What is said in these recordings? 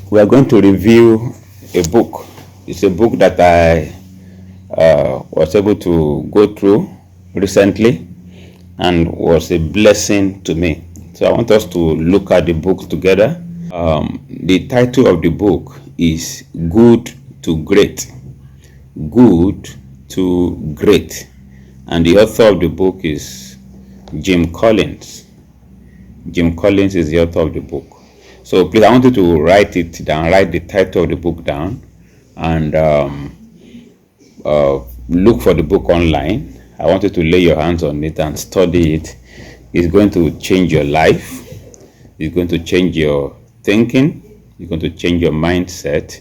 We are going to review a book. It's a book that I was able to go through recently and was a blessing to me. So I want us to look at the book together. The title of the book is Good to Great. Good to Great. And the author of the book is Jim Collins. Jim Collins is the author of the book. So please, I want you to write it down, write the title of the book down, and look for the book online. I want you to lay your hands on it and study it. It's going to change your life. It's going to change your thinking. It's going to change your mindset.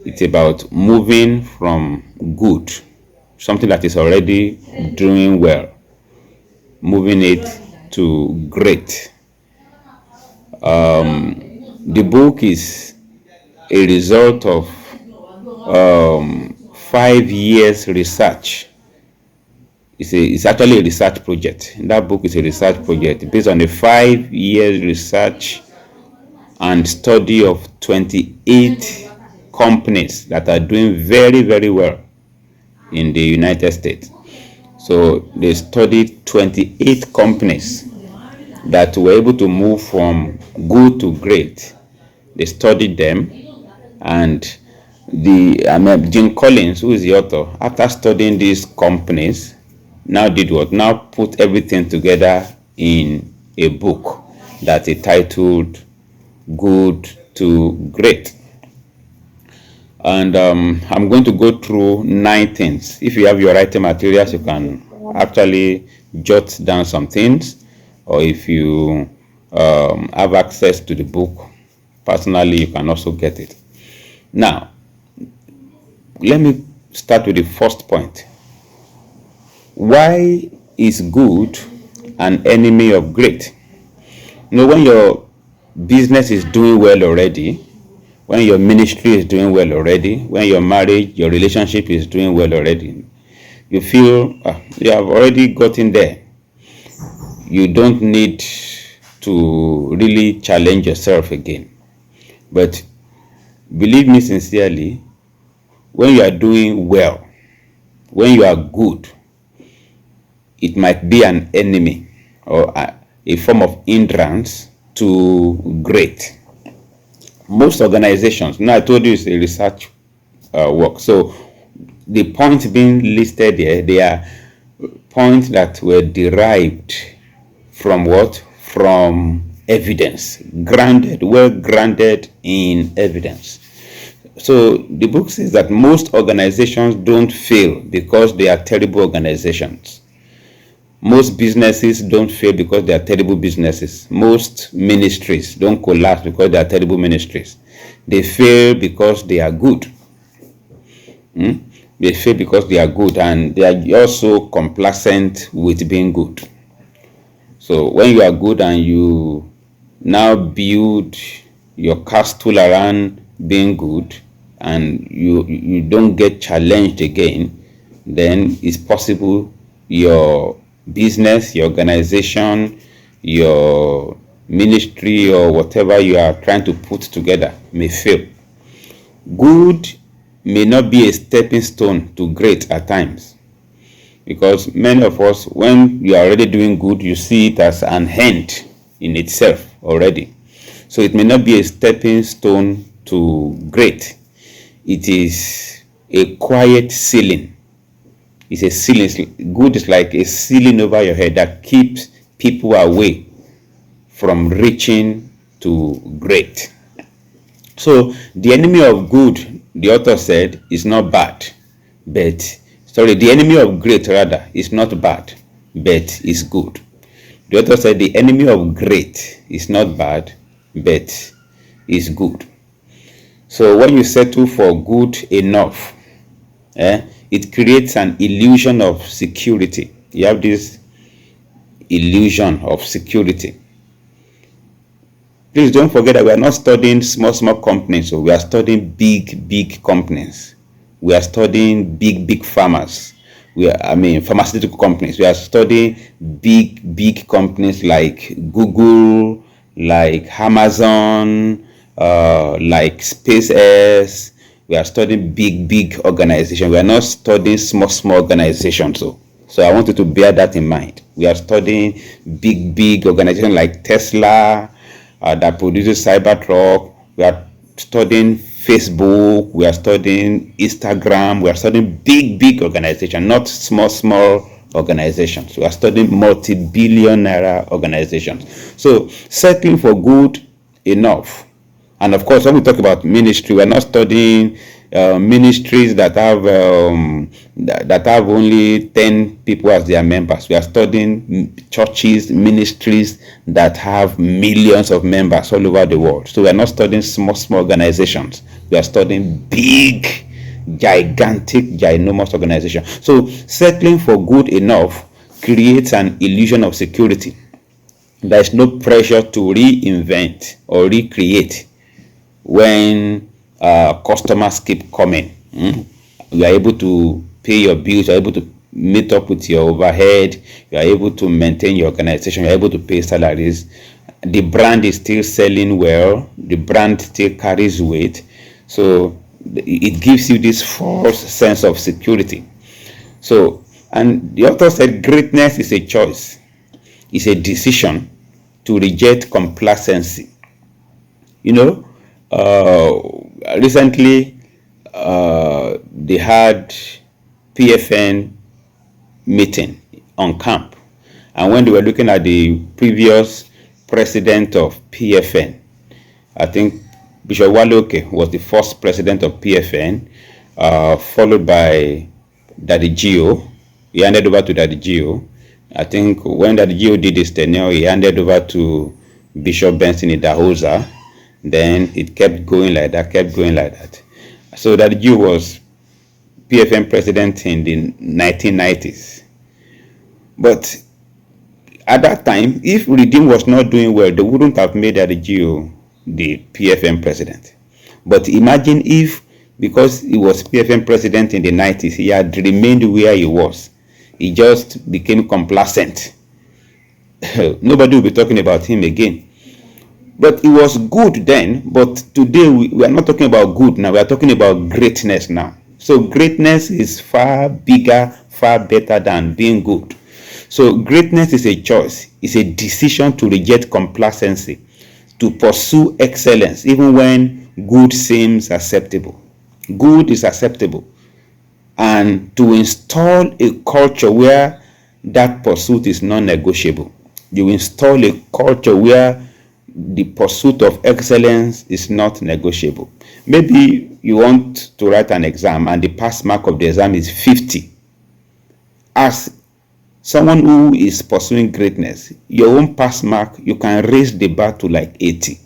It's about moving from good, something that is already doing well, moving it to great. The book is a result of 5 years research. It's actually a research project. That book is a research project based on a 5 years research and study of 28 companies that are doing very, very well in the United States. So they studied 28 companies that were able to move from good to great. They studied them, and Jim Collins, who is the author, after studying these companies, now did what? Now put everything together in a book that is titled Good to Great. And I'm going to go through 9 things. If you have your writing materials, you can actually jot down some things, or if you have access to the book personally, you can also get it. Now, let me start with the first point. Why is good an enemy of great? When your business is doing well already, when your ministry is doing well already, when your marriage, your relationship is doing well already, you feel you have already gotten there. You don't need to really challenge yourself again. But believe me sincerely, when you are doing well, when you are good, it might be an enemy or a form of hindrance to great. Most organizations, now I told you it's a research work, so the points being listed here, they are points that were derived from what? From evidence, well grounded in evidence. So the book says that most organizations don't fail because they are terrible organizations. Most businesses don't fail because they are terrible businesses. Most ministries don't collapse because they are terrible ministries. They fail because they are good. They fail because they are good, and they are also complacent with being good. So when you are good and you now build your castle around being good, and you don't get challenged again, then it's possible your business, your organization, your ministry, or whatever you are trying to put together may fail. Good may not be a stepping stone to great at times, because many of us, when you are already doing good, you see it as an end in itself already. So it may not be a stepping stone to great. It is a quiet ceiling. It's a ceiling. Good is like a ceiling over your head that keeps people away from reaching to great. So the enemy of good, the author said, is not bad, the enemy of great rather is not bad, but is good. The author said the enemy of great is not bad, but is good. So when you settle for good enough, it creates an illusion of security. You have this illusion of security. Please don't forget that we are not studying small companies. So we are studying big companies. We are studying big farmers. Pharmaceutical companies. We are studying big companies like Google, like Amazon, like SpaceX. We are studying big organizations. We are not studying small organizations. So I want you to bear that in mind. We are studying big organizations like Tesla, that produces Cybertruck. We are studying Facebook. We are studying Instagram. We are studying big organizations, not small organizations. We are studying multi-billion-naira organizations. So settling for good enough. And of course, when we talk about ministry, we're not studying ministries that have only 10 people as their members. We are studying churches, ministries that have millions of members all over the world. So we are not studying small organizations. We are studying big, ginormous organizations. So settling for good enough creates an illusion of security. There is no pressure to reinvent or recreate when customers keep coming. You are able to pay your bills, you are able to meet up with your overhead, you are able to maintain your organization, you are able to pay salaries. The brand is still selling well, the brand still carries weight. So it gives you this false sense of security. So, and the author said greatness is a choice, it's a decision to reject complacency. Recently they had PFN meeting on camp, and when they were looking at the previous president of PFN, I think Bishop Waloke was the first president of PFN, followed by Daddy Gio. He handed over to Daddy Gio. I think when Daddy Gio did his tenure, he handed over to Bishop Benson Idahosa. Then it kept going like that. So Daddy Gio was PFN president in the 1990s. But at that time, if Redeem was not doing well, they wouldn't have made Daddy Gio the PFN president. But imagine if, because he was PFN president in the 90s, he had remained where he was. He just became complacent. Nobody will be talking about him again. But it was good then, but today we are not talking about good now, we are talking about greatness now. So greatness is far bigger, far better than being good. So greatness is a choice, it's a decision to reject complacency, to pursue excellence even when good seems acceptable. Good is acceptable. And to install a culture where that pursuit is non-negotiable. You install a culture where the pursuit of excellence is not negotiable. Maybe you want to write an exam and the pass mark of the exam is 50. As someone who is pursuing greatness, your own pass mark, you can raise the bar to like 80.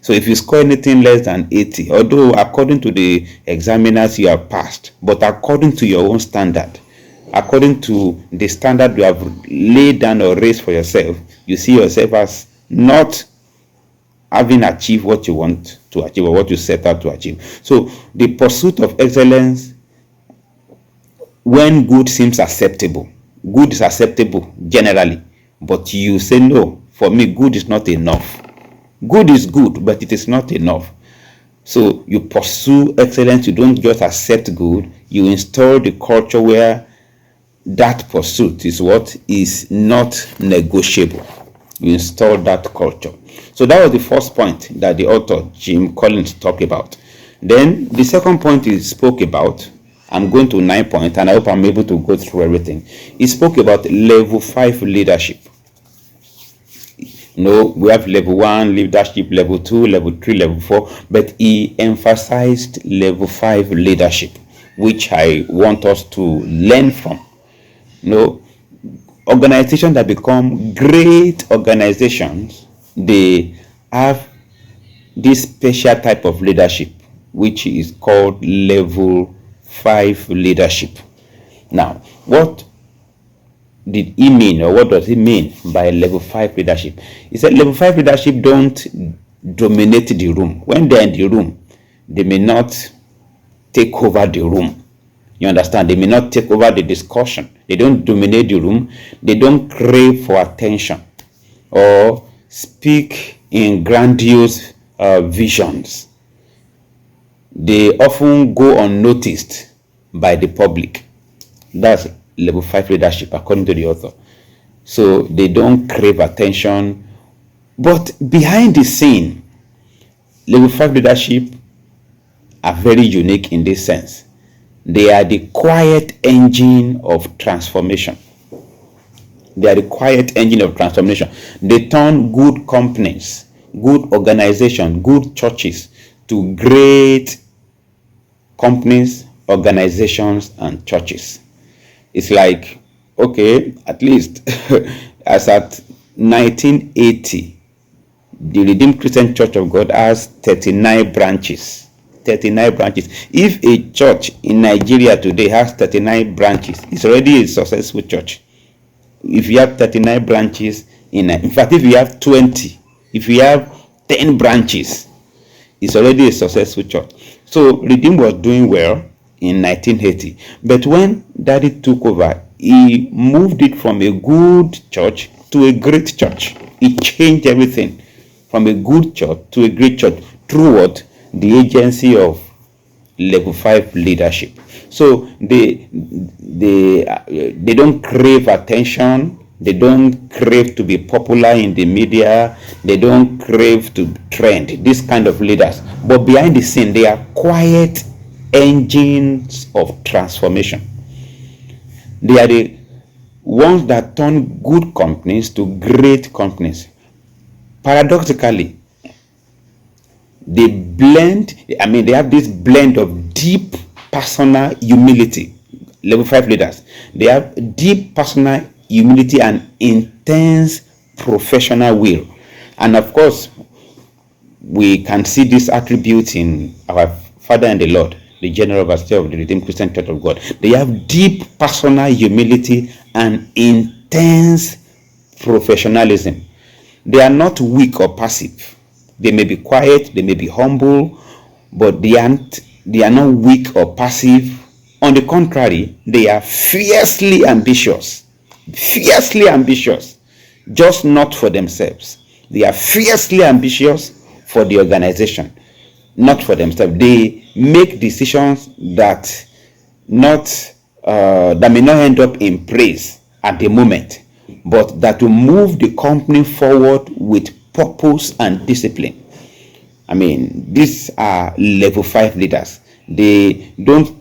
So if you score anything less than 80, although according to the examiners you have passed, but according to your own standard, according to the standard you have laid down or raised for yourself, you see yourself as not having achieved what you want to achieve or what you set out to achieve. So the pursuit of excellence, when good seems acceptable, good is acceptable generally, but you say no, for me good is not enough. Good is good, but it is not enough. So you pursue excellence, you don't just accept good, you install the culture where that pursuit is what is not negotiable. You install that culture. So that was the first point that the author Jim Collins talked about. Then the second point he spoke about, I'm going to 9 points and I hope I'm able to go through everything. He spoke about level 5 leadership. We have level 1 leadership, level 2, level 3, level 4, but he emphasized level 5 leadership, which I want us to learn from. Organizations that become great organizations, they have this special type of leadership, which is called level 5 leadership. Now, what did he mean, or what does he mean by level 5 leadership? He said level 5 leadership don't dominate the room. When they're in the room, they may not take over the room. You understand? They may not take over the discussion. They don't dominate the room. They don't crave for attention or speak in grandiose visions, they often go unnoticed by the public. That's level 5 leadership, according to the author. So they don't crave attention. But behind the scene, level 5 leadership are very unique in this sense. They are the quiet engine of transformation. They are the quiet engine of transformation. They turn good companies, good organizations, good churches to great companies, organizations, and churches. It's like, okay, at least as at 1980, the Redeemed Christian Church of God has 39 branches. 39 branches. If a church in Nigeria today has 39 branches, it's already a successful church. If you have 39 branches, in fact, if you have 20, if you have 10 branches, it's already a successful church. So Redeemed was doing well in 1980. But when Daddy took over, he moved it from a good church to a great church. He changed everything from a good church to a great church through what? The agency of level 5 leadership. So they don't crave attention. They don't crave to be popular in the media. They don't crave to trend. This kind of leaders. But behind the scene, they are quiet engines of transformation. They are the ones that turn good companies to great companies. Paradoxically, they have this blend of deep personal humility. Level 5 leaders, they have deep personal humility and intense professional will. And of course, we can see this attribute in our Father and the Lord, the General Overseer of the Redeemed Christian Church of God. They have deep personal humility and intense professionalism. They are not weak or passive. They may be quiet, they may be humble, but they are not weak or passive. On the contrary, they are fiercely ambitious. Fiercely ambitious, just not for themselves. They are fiercely ambitious for the organization, not for themselves. They make decisions that may not end up in praise at the moment, but that will move the company forward with purpose and discipline. These are level 5 leaders. They don't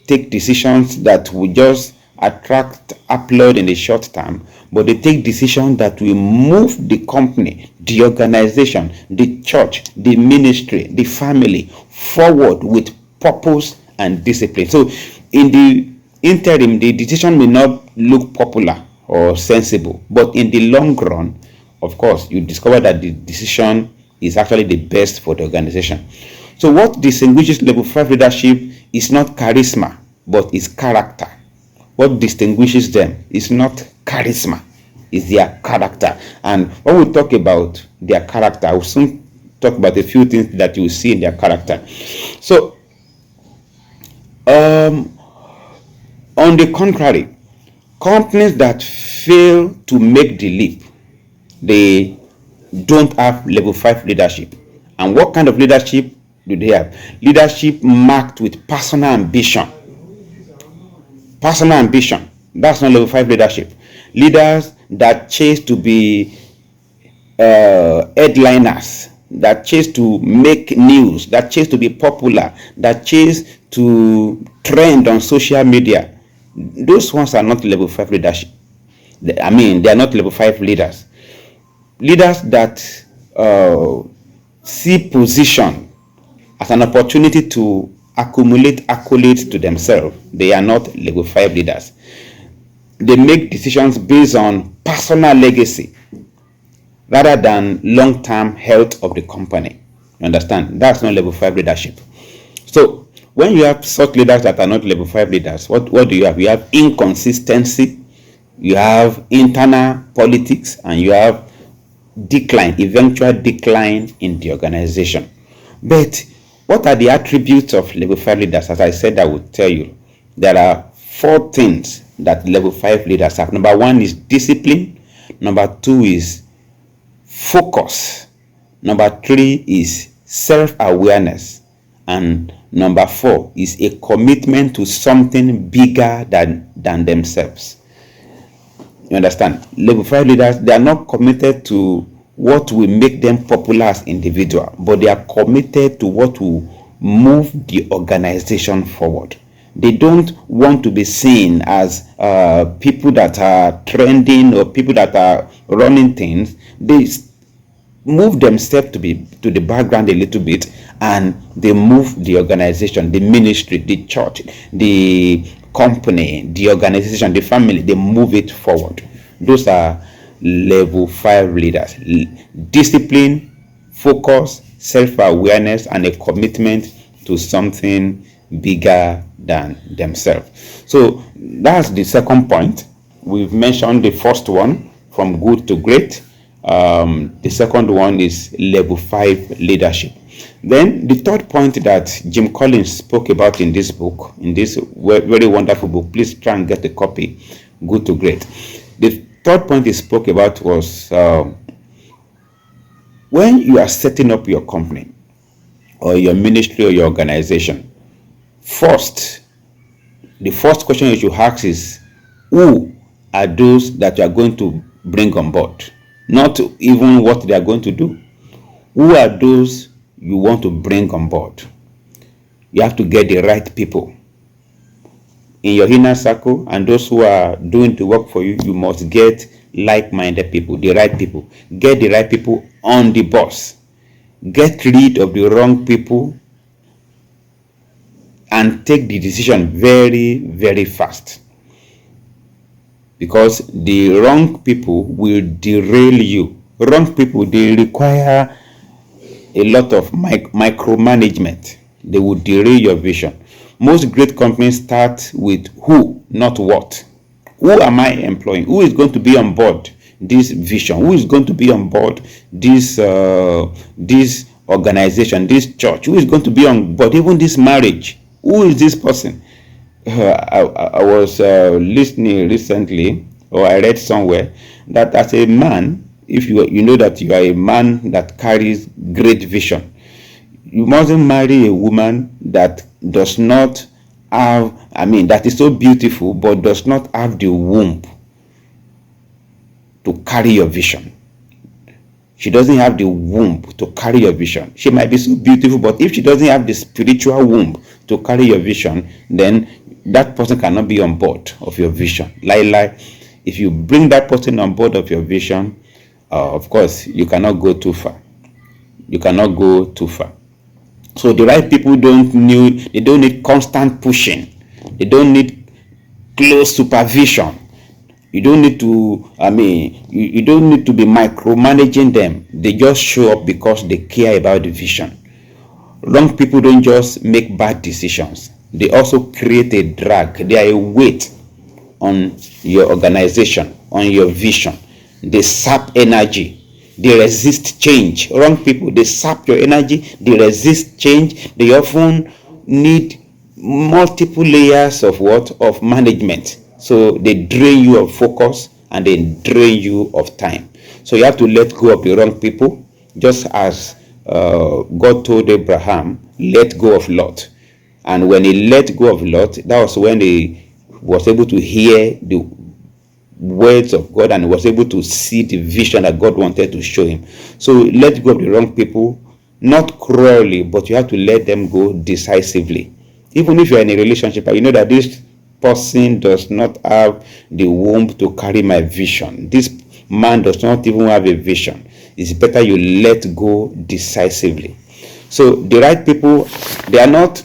take decisions that will just attract upload in the short term, but they take decisions that will move the company, the organization, the church, the ministry, the family forward with purpose and discipline. So in the interim, the decision may not look popular or sensible, but in the long run, of course, you discover that the decision is actually the best for the organization. So what distinguishes level 5 leadership is not charisma, but is character. What distinguishes them is not charisma, is their character. And when we talk about their character, I will soon talk about a few things that you will see in their character. So, on the contrary, companies that fail to make the leap, they don't have level 5 leadership. And what kind of leadership do they have? Leadership marked with personal ambition. Personal ambition. That's not level 5 leadership. Leaders that chase to be headliners, that chase to make news, that chase to be popular, that chase to trend on social media. Those ones are not level 5 leadership. They are not level 5 leaders. Leaders that see position as an opportunity to accumulate accolades to themselves, they are not level 5 leaders. They make decisions based on personal legacy rather than long-term health of the company. You understand? That's not level 5 leadership. So when you have such leaders that are not level 5 leaders, what do you have? You have inconsistency, you have internal politics, and you have eventual decline in the organization. But what are the attributes of level 5 leaders? As I said, I would tell you. There are 4 things that level 5 leaders have. Number 1 is discipline. Number 2 is focus. Number 3 is self-awareness, and number 4 is a commitment to something bigger than themselves. You understand? Level 5 leaders, they are not committed to what will make them popular as individual, but they are committed to what will move the organization forward. They don't want to be seen as people that are trending or people that are running things. They move themselves to the background a little bit, and they move the organization, the ministry, the church, the company, the organization, the family. They move it forward. Those are level 5 leaders. Discipline, focus, self-awareness, and a commitment to something bigger than themselves. So that's the second point. We've mentioned the first one, from good to great. The second one is level 5 leadership. Then the third point that Jim Collins spoke about in this book, in this very wonderful book, please try and get a copy, Good to Great. The third point he spoke about was when you are setting up your company or your ministry or your organization, the first question you should ask is, who are those that you are going to bring on board? Not even what they are going to do. Who are those you want to bring on board? You have to get the right people in your inner circle, and those who are doing the work for you. You must get like-minded people, the right people. Get the right people on the bus. Get rid of the wrong people and take the decision very, very fast, because the wrong people will derail you. Wrong people, they require a lot of micromanagement. They will derail your vision. Most great companies start with who, not what. Who am I employing? Who is going to be on board this vision? Who is going to be on board this organization, this church? Who is going to be on board even this marriage? Who is this person? I was listening recently, or I read somewhere, that as a man, if you know that you are a man that carries great vision, you mustn't marry a woman that does not have, that is so beautiful but does not have the womb to carry your vision. She doesn't have the womb to carry your vision. She might be so beautiful, but if she doesn't have the spiritual womb to carry your vision, then that person cannot be on board of your vision. If you bring that person on board of your vision, of course, you cannot go too far. You cannot go too far. So the right people don't need constant pushing. They don't need close supervision. You don't need to, you don't need to be micromanaging them. They just show up because they care about the vision. Wrong people don't just make bad decisions. They also create a drag. They are a weight on your organization, on your vision. They sap energy. They resist change. Wrong people, they sap your energy. They resist change. They often need multiple layers of management. So they drain you of focus and they drain you of time. So you have to let go of the wrong people, just as God told Abraham, let go of Lot. And when he let go of Lot, that was when he was able to hear the words of God and was able to see the vision that God wanted to show him. So let go of the wrong people, not cruelly, but you have to let them go decisively. Even if you're in a relationship and you know that this person does not have the womb to carry my vision, this man does not even have a vision, it's better you let go decisively. So the right people, they are not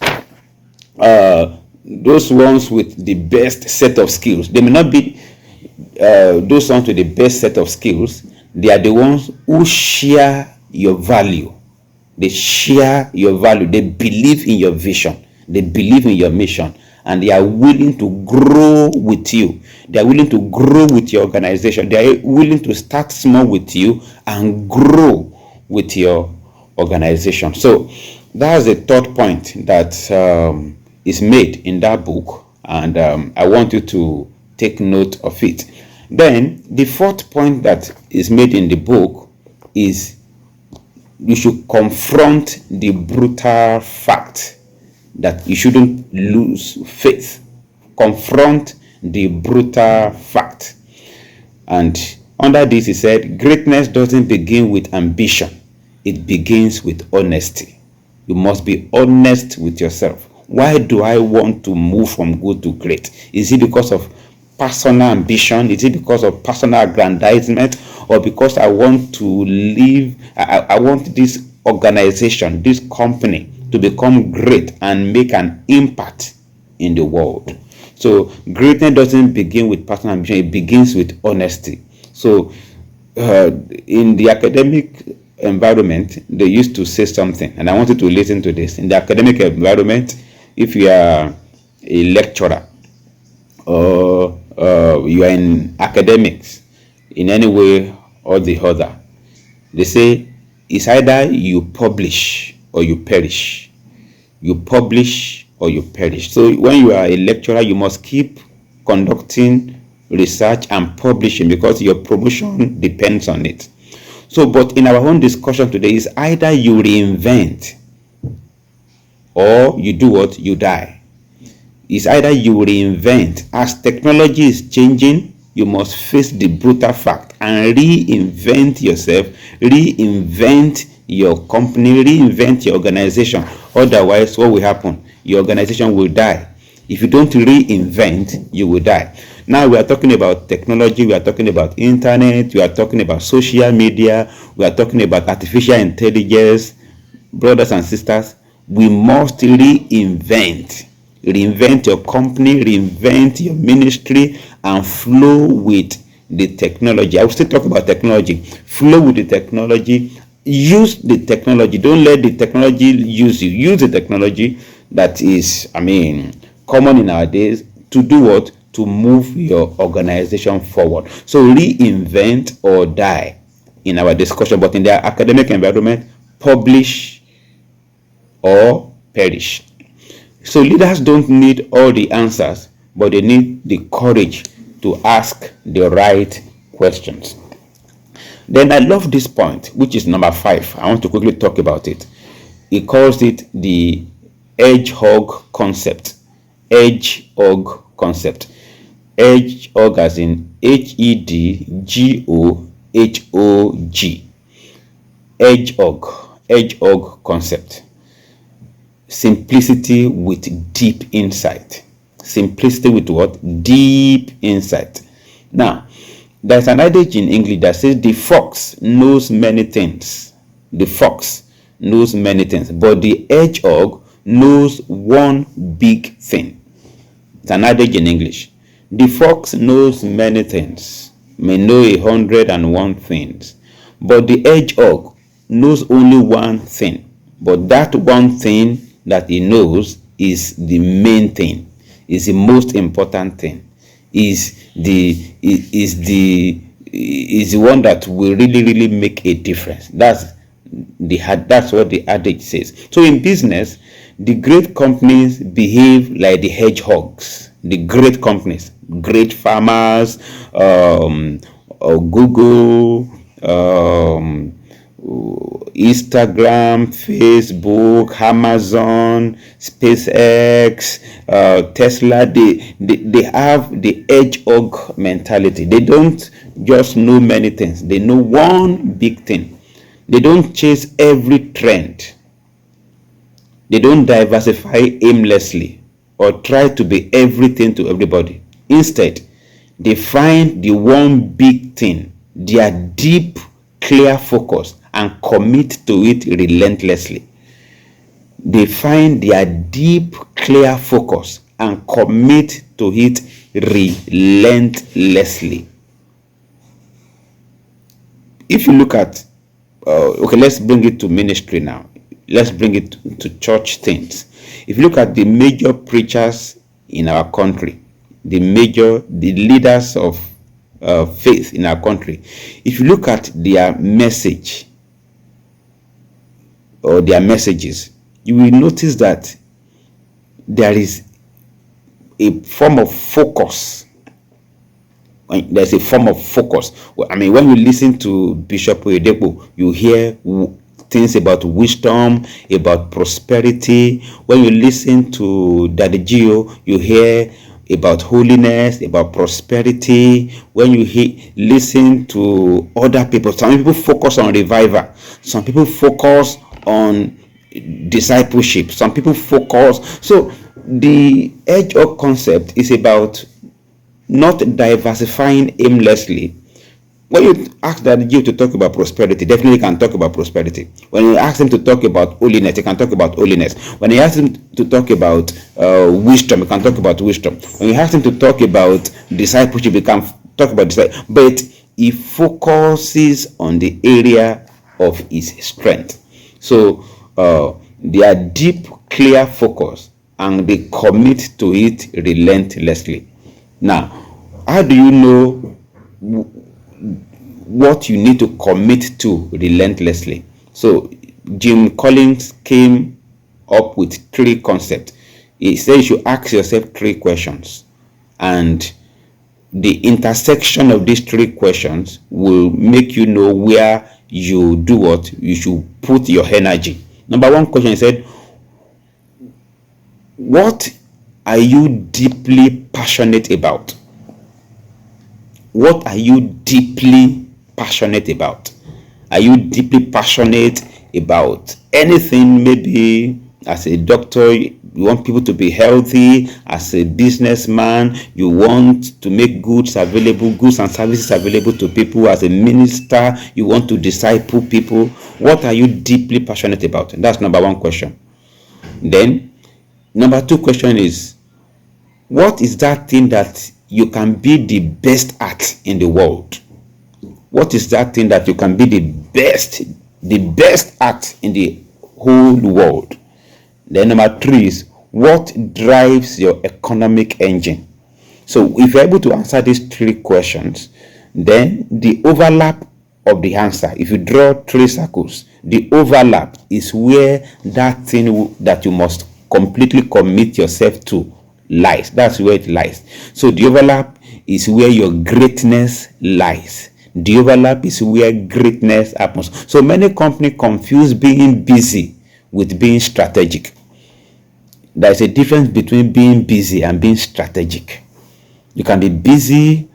those ones with the best set of skills. They may not be those ones with the best set of skills. They are the ones who share your value. They share your value. They believe in your vision. They believe in your mission. And they are willing to grow with you. They are willing to grow with your organization. They are willing to start small with you and grow with your organization. So that's the third point that is made in that book. And I want you to take note of it. Then the fourth point that is made in the book is you should confront the brutal fact that you shouldn't lose faith. Confront the brutal fact. And under this, he said, greatness doesn't begin with ambition. It begins with honesty. You must be honest with yourself. Why do I want to move from good to great? Is it because of personal ambition? Is it because of personal aggrandizement? Or because I want to live, I want this organization, this company to become great and make an impact in the world? So greatness doesn't begin with personal ambition, it begins with honesty. So in the academic environment, they used to say something, and I want you to listen to this. In the academic environment, if you are a lecturer or you are in academics in any way or the other, they say it's either you publish or you perish. You publish or you perish. So when you are a lecturer, you must keep conducting research and publishing because your promotion depends on it. So, but in our own discussion today is either you reinvent or you do what? You die. It's either you reinvent. As technology is changing, you must face the brutal fact and reinvent yourself, reinvent your company, reinvent your organization. Otherwise, what will happen? Your organization will die. If you don't reinvent, you will die. Now we are talking about technology, we are talking about internet, we are talking about social media, we are talking about artificial intelligence. Brothers and sisters, we must reinvent. Reinvent your company, reinvent your ministry, and flow with the technology. I will still talk about technology. Flow with the technology. Use the technology. Don't let the technology use you. Use the technology that is, common in our days to do what? To move your organization forward. So reinvent or die in our discussion. But in the academic environment, publish or perish. So leaders don't need all the answers, but they need the courage to ask the right questions. Then I love this point, which is number 5. I want to quickly talk about it. He calls it the hedgehog concept. Hedgehog concept. Hedgehog as in HEDGOHOG. Hedgehog concept. Simplicity with deep insight. Simplicity with what? Deep insight. Now, there's an adage in English that says the fox knows many things. The fox knows many things, but the hedgehog knows one big thing. It's an adage in English. The fox knows many things, may know 101 things, but the hedgehog knows only one thing. But that one thing that he knows is the main thing, is the most important thing, is the one that will really make a difference. That's what the adage says. So in business, the great companies behave like the hedgehogs. The great companies, great farmers, Google, Instagram, Facebook, Amazon, SpaceX, Tesla, they have the hedgehog mentality. They don't just know many things. They know one big thing. They don't chase every trend. They don't diversify aimlessly or try to be everything to everybody. Instead, they find the one big thing, their deep, clear focus, and commit to it relentlessly. They find their deep, clear focus and commit to it relentlessly. If you look at, let's bring it to ministry now. Let's bring it to church things. If you look at the major preachers in our country, the leaders of faith in our country, if you look at their message or their messages, you will notice that there is a form of focus. There's a form of focus. When you listen to Bishop Oyedepo, you hear things about wisdom, about prosperity. When you listen to Daddy Gio, you hear about holiness, about prosperity. When you listen to other people, some people focus on revival, some people focus on discipleship, some people focus. So the edge of concept is about not diversifying aimlessly. When you ask that Jew to talk about prosperity, definitely can talk about prosperity. When you ask him to talk about holiness, he can talk about holiness. When you ask him to talk about wisdom, he can talk about wisdom. When you ask him to talk about discipleship, he can talk about discipleship. But he focuses on the area of his strength. So their deep, clear focus, and they commit to it relentlessly. Now, how do you know what you need to commit to relentlessly? So Jim Collins came up with 3 concepts. He said you should ask yourself 3 questions, and the intersection of these 3 questions will make you know where you do what you should put your energy. Number 1 question, he said, what are you deeply passionate about? What are you deeply passionate about? Are you deeply passionate about anything? Maybe as a doctor, you want people to be healthy. As a businessman, you want to make goods and services available to people. As a minister, you want to disciple people. What are you deeply passionate about? That's number 1 question. Then number 2 question is, what is that thing that you can be the best at in the world? What is that thing that you can be the best at in the whole world? Then number 3 is, what drives your economic engine? So if you're able to answer these 3 questions, then the overlap of the answer, if you draw 3 circles, the overlap is where that thing that you must completely commit yourself to lies. That's where it lies. So the overlap is where your greatness lies. The overlap is where greatness happens. So many companies confuse being busy with being strategic. There's a difference between being busy and being strategic. You can be busy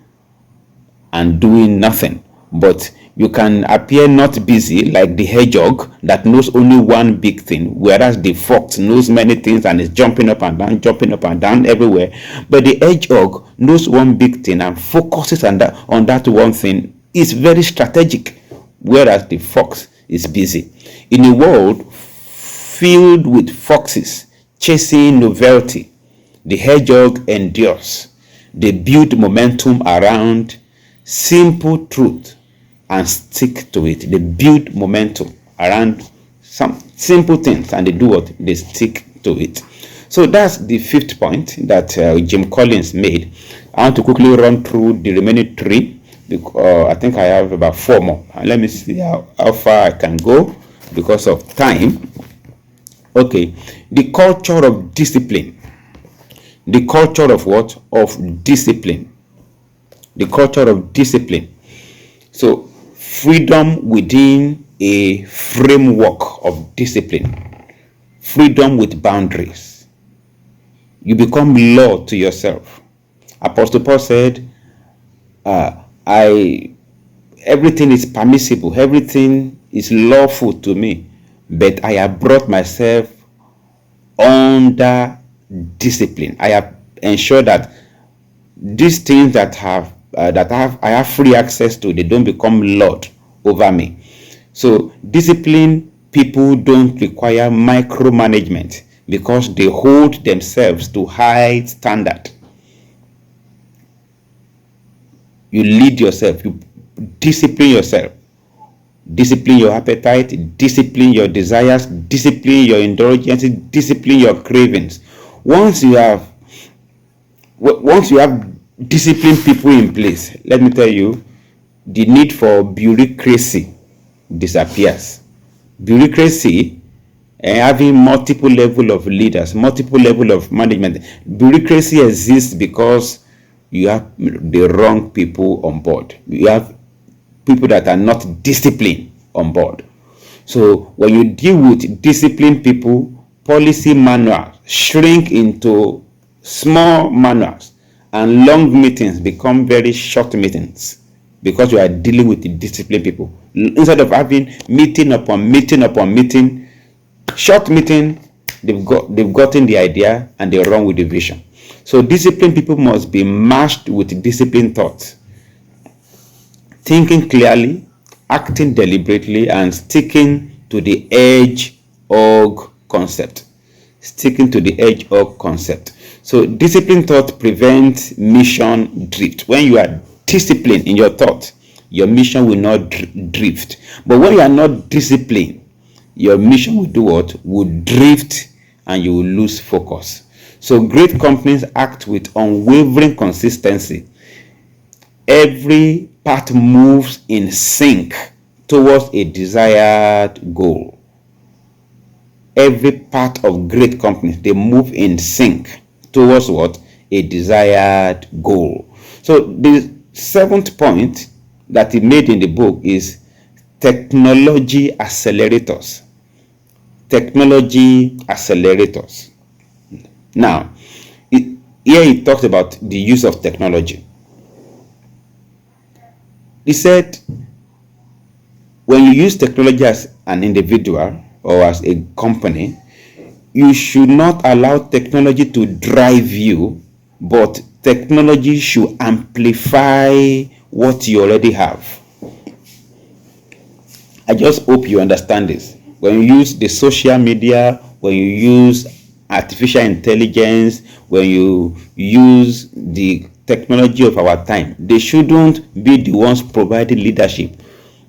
and doing nothing, but you can appear not busy, like the hedgehog that knows only one big thing, whereas the fox knows many things and is jumping up and down everywhere. But the hedgehog knows one big thing and focuses on that one thing. Is very strategic, whereas the fox is busy. In a world filled with foxes chasing novelty, the hedgehog endures. They build momentum around simple truth and stick to it. They build momentum around some simple things and they do what? They stick to it. So that's the 5th point that Jim Collins made. I want to quickly run through the remaining 3 because I think I have about 4 more. And let me see how far I can go because of time. Okay, the culture of discipline. The culture of what? Of discipline. The culture of discipline. So freedom within a framework of discipline. Freedom with boundaries. You become law to yourself. Apostle Paul said, everything is permissible, everything is lawful to me, but I have brought myself under discipline. I have ensured that these things that I have free access to, they don't become lord over me. So discipline people don't require micromanagement because they hold themselves to high standard. You lead yourself, you discipline yourself, discipline your appetite, discipline your desires, discipline your indulgences, discipline your cravings. Once you have disciplined people in place, let me tell you, the need for bureaucracy disappears. Bureaucracy and having multiple level of leaders, multiple level of management. Bureaucracy exists because you have the wrong people on board. You have people that are not disciplined on board. So when you deal with disciplined people, policy manuals shrink into small manuals, and long meetings become very short meetings because you are dealing with the disciplined people. Instead of having meeting upon meeting upon meeting, short meeting, they've gotten the idea and they run with the vision. So disciplined people must be matched with disciplined thoughts, thinking clearly, acting deliberately, and sticking to the edge-org concept. Sticking to the edge-org concept. So disciplined thought prevents mission drift. When you are disciplined in your thought, your mission will not drift. But when you are not disciplined, your mission will do what? Will drift, and you will lose focus. So great companies act with unwavering consistency. Every part moves in sync towards a desired goal. Every part of great companies, they move in sync towards what? A desired goal. So the seventh point that he made in the book is technology accelerators. Technology accelerators. Now, here he talks about the use of technology. He said, when you use technology as an individual or as a company, you should not allow technology to drive you, but technology should amplify what you already have. I just hope you understand this. When you use the social media, when you use artificial intelligence, when you use the technology of our time, they shouldn't be the ones providing leadership,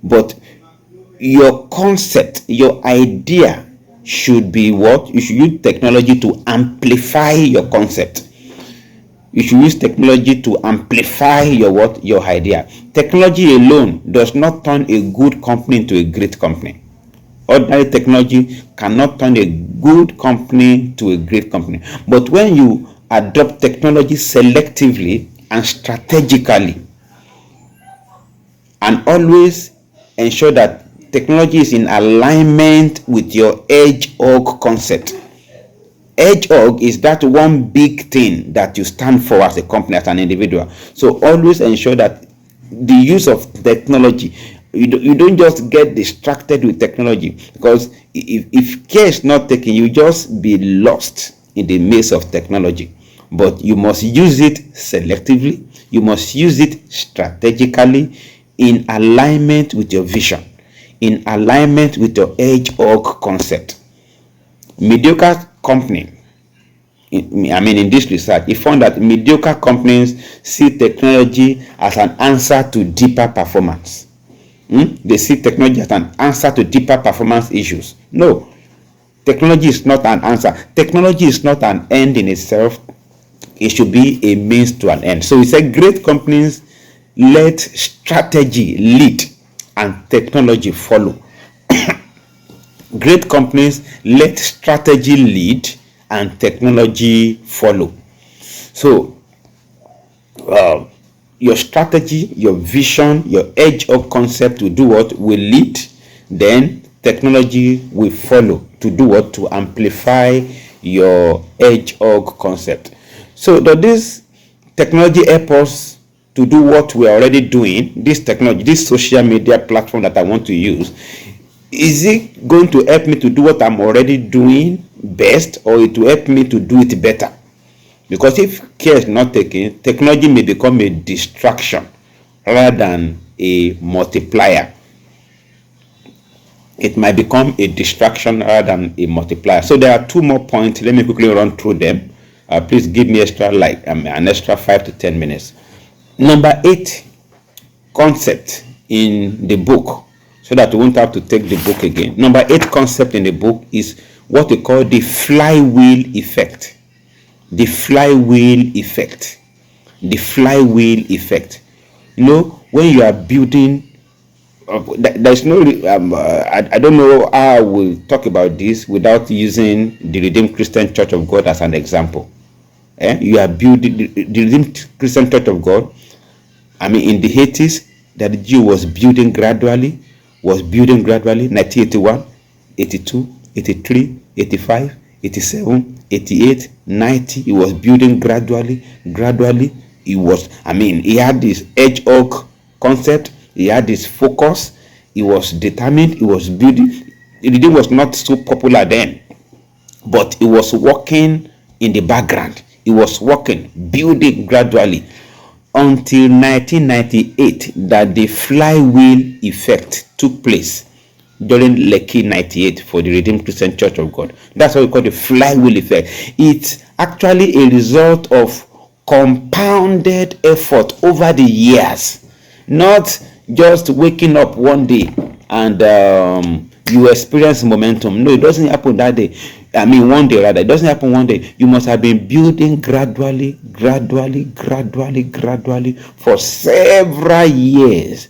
but your concept, your idea should be what? You should use technology to amplify your concept. You should use technology to amplify your what? Your idea. Technology alone does not turn a good company into a great company. Ordinary technology cannot turn a good company to a great company. But when you adopt technology selectively and strategically, and always ensure that technology is in alignment with your edge-org concept. Edge-org is that one big thing that you stand for as a company, as an individual. So always ensure that the use of technology, you don't just get distracted with technology, because if care is not taken, you just be lost in the maze of technology. But you must use it selectively, you must use it strategically, in alignment with your vision, in alignment with your edge-org concept. Mediocre company, in this research, it found that mediocre companies see technology as an answer to deeper performance. They see technology as an answer to deeper performance issues. No, technology is not an answer. Technology is not an end in itself. It should be a means to an end. So we say great companies let strategy lead and technology follow. Great companies let strategy lead and technology follow. So your strategy, your vision, your edge-org concept will do what? Will lead. Then technology will follow to do what? To amplify your edge-org concept. So does this technology help us to do what we are already doing? This technology, this social media platform that I want to use, is it going to help me to do what I'm already doing best, or it will help me to do it better? Because if care is not taken, technology may become a distraction rather than a multiplier. It might become a distraction rather than a multiplier. So there are two more points. Let me quickly run through them. Please give me an extra 5 to 10 minutes. Number 8 concept in the book, so that we won't have to take the book again. Number 8 concept in the book is what we call the flywheel effect. The flywheel effect. The flywheel effect. You know, when you are building, there's no, I don't know how I will talk about this without using the Redeemed Christian Church of God as an example. You are building the Redeemed Christian Church of God. In the 80s, that Jew was building gradually. was building gradually. 1981, 82, 83, 85, 87, 88, 90. He was building gradually. He was, he had this hedgehog concept. He had this focus. He was determined. He was building. It was not so popular then, but he was working in the background. He was working, building gradually until 1998 that the flywheel effect took place during Lekki 98 for the Redeemed Christian Church of God. That's what we call the flywheel effect. It's actually a result of compounded effort over the years, not just waking up one day and you experience momentum. No, it doesn't happen that day. One day rather. It doesn't happen one day. You must have been building gradually for several years.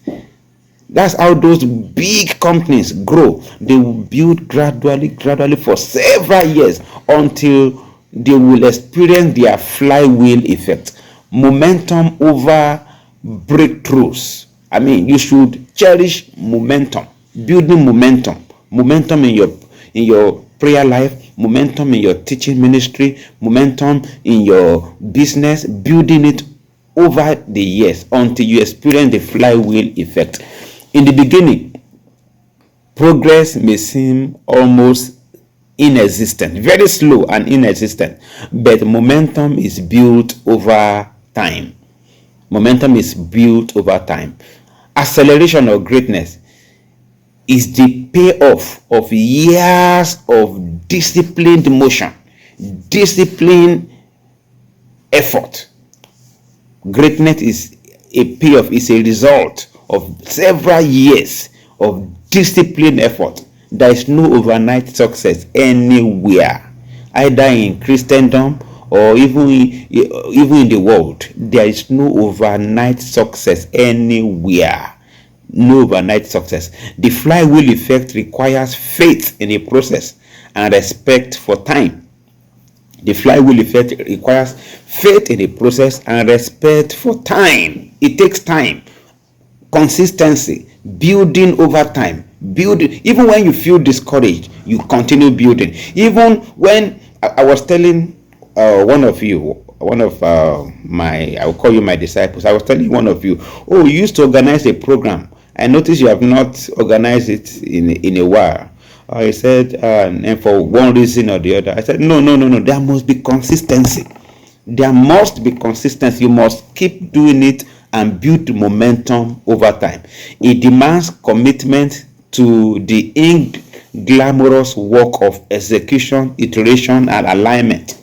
That's how those big companies grow. They will build gradually for several years until they will experience their flywheel effect. Momentum over breakthroughs. You should cherish momentum, building momentum in your prayer life, momentum in your teaching ministry, momentum in your business, building it over the years until you experience the flywheel effect. In the beginning, progress may seem almost inexistent, very slow and inexistent, but momentum is built over time. Acceleration of greatness is the payoff of years of disciplined motion, disciplined effort. Greatness is a payoff, is a result of several years of disciplined effort. There is no overnight success anywhere, either in Christendom or even in the world. There is no overnight success anywhere. No overnight success. The flywheel effect requires faith in a process and respect for time. The flywheel effect requires faith in a process and respect for time. It takes time, consistency, building over time. Building, even when you feel discouraged, you continue building. Even when I was telling one of my, I will call you my disciples. I was telling one of you, you used to organize a program. I noticed you have not organized it in a while. I said, and for one reason or the other. I said, no. There must be consistency. There must be consistency. You must keep doing it and build momentum over time. It demands commitment to the inglamorous work of execution, iteration, and alignment.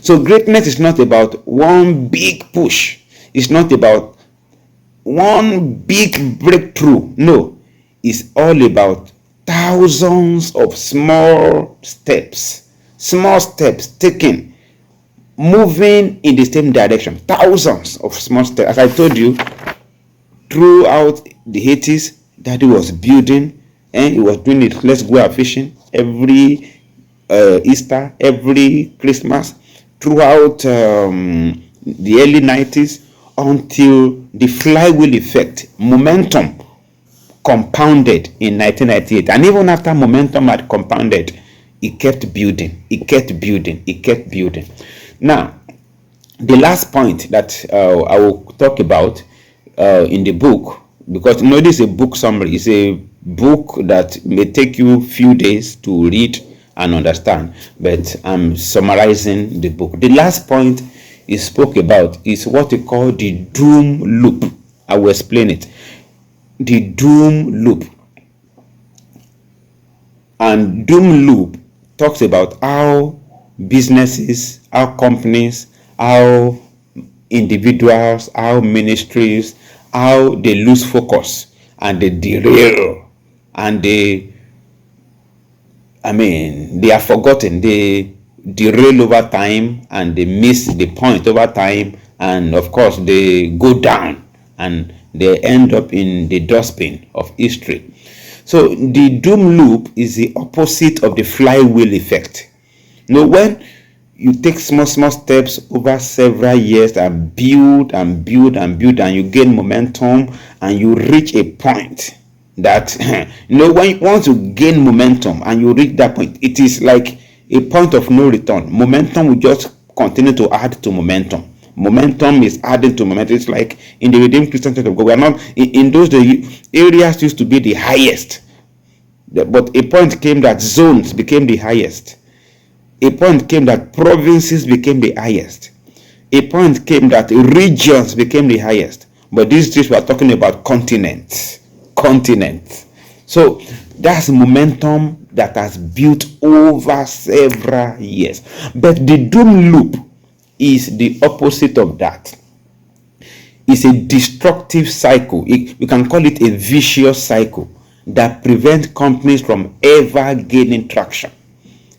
So greatness is not about one big push. It's not about one big breakthrough. No, it's all about thousands of small steps taken, moving in the same direction. Thousands of small steps. As I told you, throughout the 80s, Daddy was building, and he was doing it. Let's go out fishing every Easter, every Christmas, throughout the early 90s, until the flywheel effect, momentum, compounded in 1998. And even after momentum had compounded, it kept building. Now, the last point that I will talk about in the book, because this is a book summary. It's a book that may take you a few days to read and understand, but I'm summarizing the book. The last point he spoke about is what we call the doom loop. I will explain it. The doom loop. And doom loop talks about how businesses, how companies, how individuals, how ministries, how they lose focus and they derail and they are forgotten. They derail over time and they miss the point over time, and of course they go down and they end up in the dustbin of history. So the doom loop is the opposite of the flywheel effect. When you take small steps over several years and build and you gain momentum and you reach a point, that when you want to gain momentum and you reach that point, it is like a point of no return. Momentum will just continue to add to momentum. Momentum is adding to momentum. It's like in the Redeemed Christian Church of God, we are not in those days, areas used to be the highest, but a point came that zones became the highest. A point came that provinces became the highest. A point came that regions became the highest. But these days we are talking about continents. So that's momentum that has built over several years. But the doom loop is the opposite of that. It's a destructive cycle. You can call it a vicious cycle that prevents companies from ever gaining traction.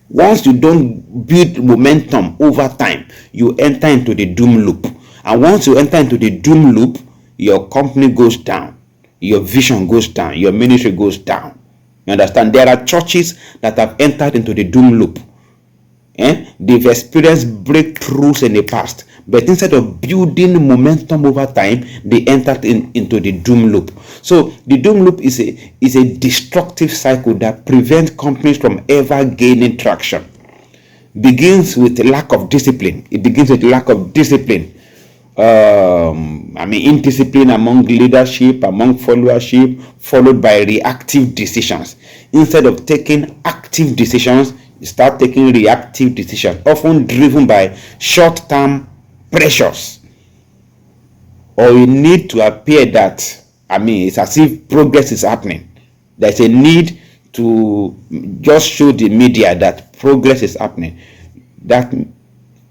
Once you don't build momentum over time, you enter into the doom loop. And once you enter into the doom loop, your company goes down, your vision goes down, your ministry goes down. You understand? There are churches that have entered into the doom loop. They've experienced breakthroughs in the past, but instead of building momentum over time, they entered into the doom loop. So the doom loop is a destructive cycle that prevents companies from ever gaining traction. Begins with lack of discipline. It begins with lack of discipline. Indiscipline among leadership, among followership, followed by reactive decisions. Instead of taking active decisions, you start taking reactive decisions, often driven by short-term pressures, or you need to appear that it's as if progress is happening. There's a need to just show the media that progress is happening. That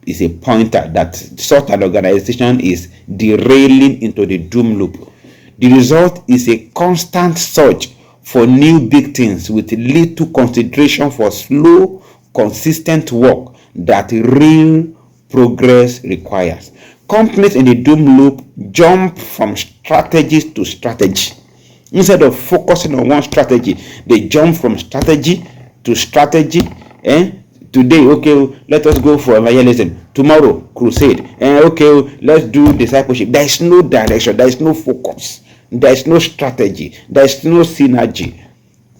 is a pointer that such an organization is derailing into the doom loop. The result is a constant search for new big things with little consideration for slow, consistent work that real progress requires. Companies in the doom loop jump from strategies to strategy. Instead of focusing on one strategy, they jump from strategy to strategy. Today, okay, let us go for evangelism. Tomorrow, crusade. Okay, let's do discipleship. There is no direction. There is no focus. There is no strategy. There is no synergy.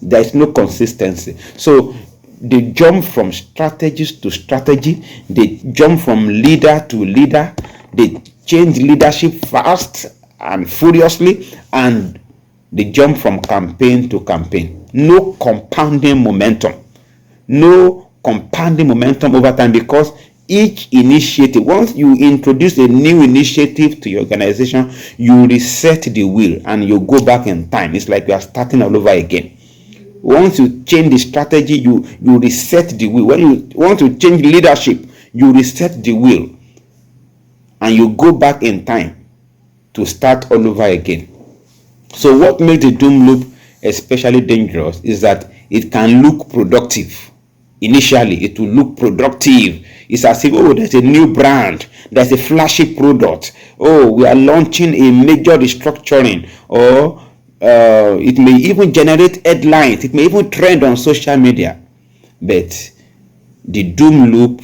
There is no consistency. So they jump from strategies to strategy. They jump from leader to leader. They change leadership fast and furiously, and they jump from campaign to campaign. No compounding momentum. No compounding momentum over time, because each initiative, once you introduce a new initiative to your organization, you reset the wheel and you go back in time. It's like you are starting all over again. Once you change the strategy, you reset the wheel. When you want to change leadership, you reset the wheel and you go back in time to start all over again. So what makes the doom loop especially dangerous is that it can look productive. Initially, it will look productive. It's as if, there's a new brand, there's a flashy product. We are launching a major restructuring, or it may even generate headlines. It may even trend on social media. But the doom loop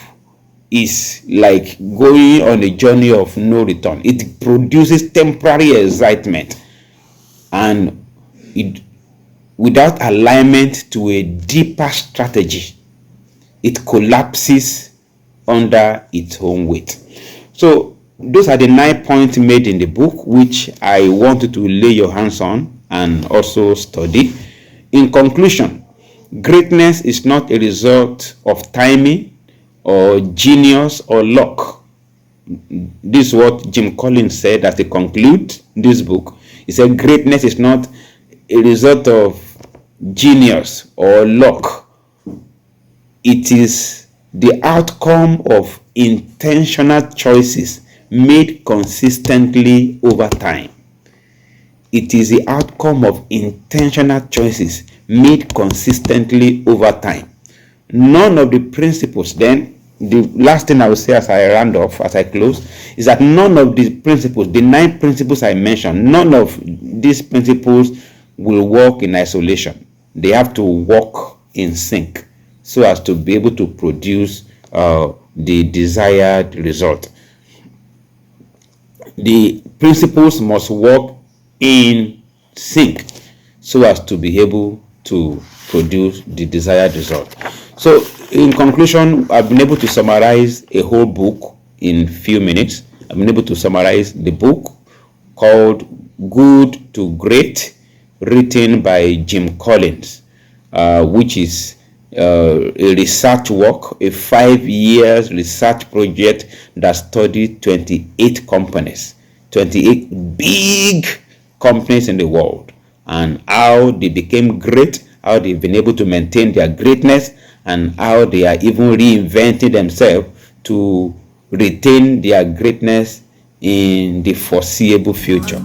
is like going on a journey of no return. It produces temporary excitement, and it, without alignment to a deeper strategy, it collapses under its own weight. So those are the 9 points made in the book, which I wanted to lay your hands on and also study. In conclusion, greatness is not a result of timing or genius or luck. This is what Jim Collins said as he concludes this book. He said greatness is not a result of genius or luck. It is the outcome of intentional choices made consistently over time. It is the outcome of intentional choices made consistently over time. None of the principles, then, the last thing I will say as I round off, as I close, is that none of the principles, the 9 principles I mentioned, none of these principles will work in isolation. They have to work in sync, so as to be able to produce the desired result. The principles must work in sync so as to be able to produce the desired result. So in conclusion, I've been able to summarize a whole book in few minutes. I've been able to summarize the book called Good to Great, written by Jim Collins, which is a research work, a 5 years research project that studied 28 companies, 28 big companies in the world, and how they became great, how they've been able to maintain their greatness, and how they are even reinventing themselves to retain their greatness in the foreseeable future.